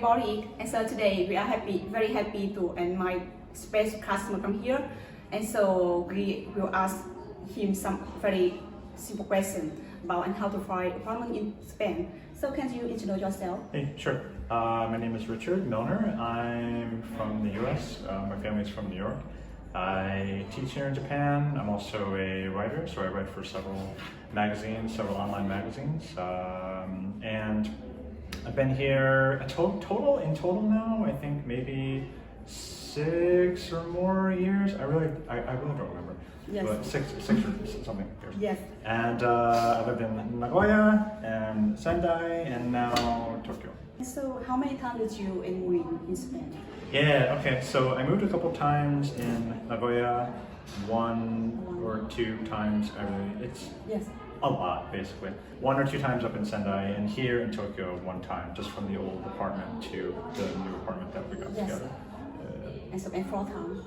about it. And so today we are very happy to and my special customer come here. And so we will ask him some very simple question about and how to find apartment in Spain. So can you introduce yourself? Hey, sure. My name is Richard Milner. I'm from the US. My family's from New York. I teach here in Japan. I'm also a writer, so I write for several magazines, several online magazines. And I've been here in total now, I think maybe 6 or more years. I really don't remember. Yes. But six or something years. Yes. And I lived in Nagoya and Sendai and now Tokyo. So how many times did you move in Spain? Yeah, okay, so I moved a couple times in Nagoya, 1 or 2 times, it's Yes. a lot basically. 1 or 2 times up in Sendai and here in Tokyo 1 time, just from the old apartment to the new apartment that we got Yes. together. And so and 4 times.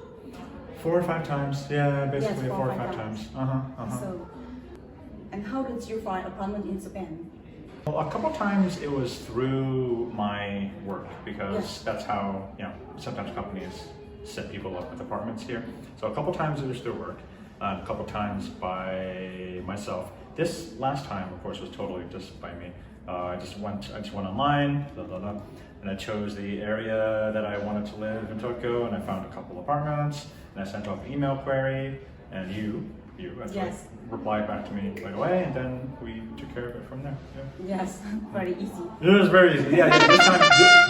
4 or 5 times, yeah, basically Yes, 4 or 5 times. So, and how did you find apartment in Spain? Well, a couple times it was through my work because Yes. that's how, sometimes companies set people up with apartments here. So a couple times it was through work, a couple times by myself. This last time, of course, was totally just by me. I just went online, and I chose the area that I wanted to live in Tokyo, and I found a couple apartments, and I sent off an email query, and you actually Yes. replied back to me right away, and then we took care of it from there. Yeah. Yes, very easy. It was very easy. Yeah,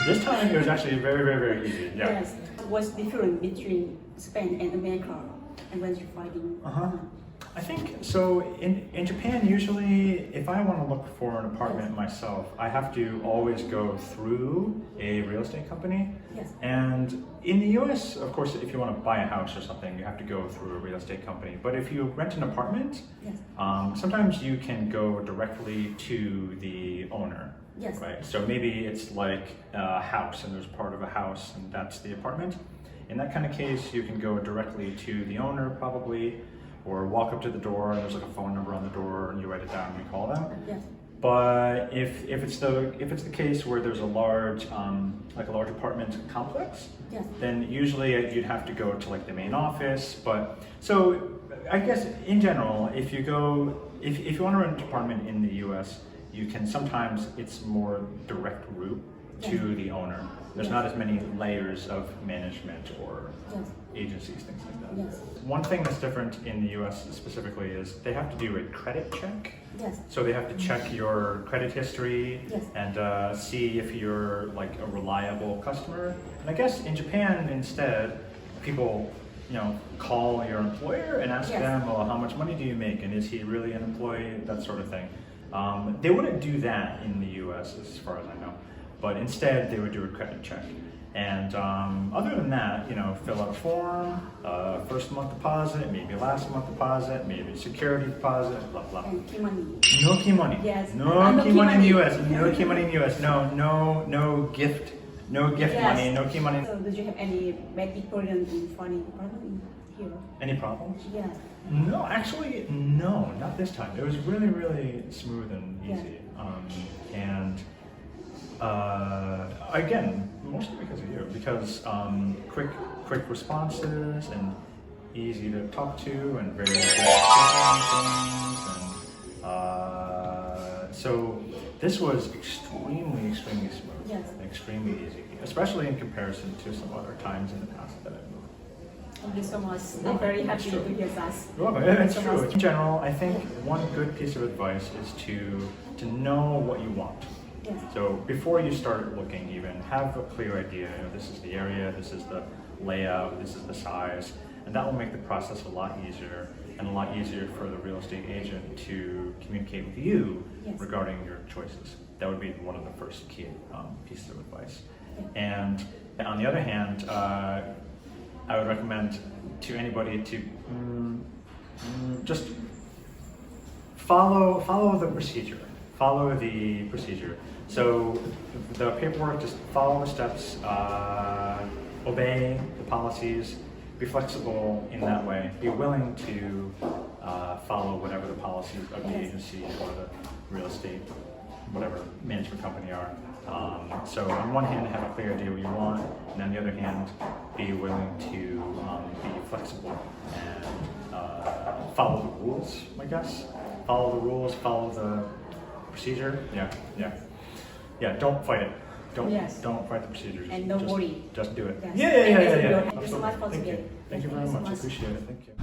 this time it was actually very easy. Yeah. Yes. What's different between Spain and America, and when you finding? I think so. In Japan, usually, if I want to look for an apartment myself, I have to always go through a real estate company. Yes. And in the US, of course, if you want to buy a house or something, you have to go through a real estate company. But if you rent an apartment, Yes. Sometimes you can go directly to the owner. Yes. Right. So maybe it's like a house, and there's part of a house, and that's the apartment. In that kind of case, you can go directly to the owner, probably, or walk up to the door, and there's like a phone number on the door, and you write it down and you call them. Yes. But if it's the case where there's a large apartment complex, Yes. then usually you'd have to go to like the main office. But so I guess in general, if you want to rent an apartment in the U.S., you can sometimes it's more direct route to the owner. There's not as many layers of management or agencies, things like that. Yes. One thing that's different in the US specifically is they have to do a credit check. Yes. So they have to check your credit history Yes. and see if you're like a reliable customer. And I guess in Japan instead, people call your employer and ask them, well, how much money do you make, and is he really an employee, that sort of thing. They wouldn't do that in the US as far as I know. But instead, they would do a credit check. And other than that, fill out a form, first month deposit, maybe last month deposit, maybe security deposit, blah, blah. And key money. No key money. Yes. No key money in the US. No key money in the US. No gift. No gift money. No key money. So did you have any bad experience in finding apartment here? Any problems? Yes. No, actually, no, not this time. It was really smooth and easy. And again, mostly because of you, because quick responses and easy to talk to and very good things, and so this was extremely smooth, extremely easy, especially in comparison to some other times in the past that I've moved. Thank you so much. I'm very happy to hear that. You're welcome. It's true. In general, I think one good piece of advice is to know what you want. Yes. So before you start looking, even have a clear idea. This is the area, this is the layout, this is the size, and that will make the process a lot easier, and a lot easier for the real estate agent to communicate with you regarding your choices. That would be one of the first key pieces of advice. And on the other hand, I would recommend to anybody to just follow the procedure. Follow the procedure. So the paperwork, just follow the steps, obey the policies, be flexible in that way, be willing to follow whatever the policies of the agency or the real estate whatever management company are. So on one hand, have a clear idea what you want, and on the other hand, be willing to be flexible and follow the rules, I guess. Follow the rules, follow the procedure. Yeah, don't fight it. Don't fight the procedures. And don't worry. Just do it. Yes. Yeah. Thank you so much for Thank today. you. Thank you very much. I appreciate it. Thank you.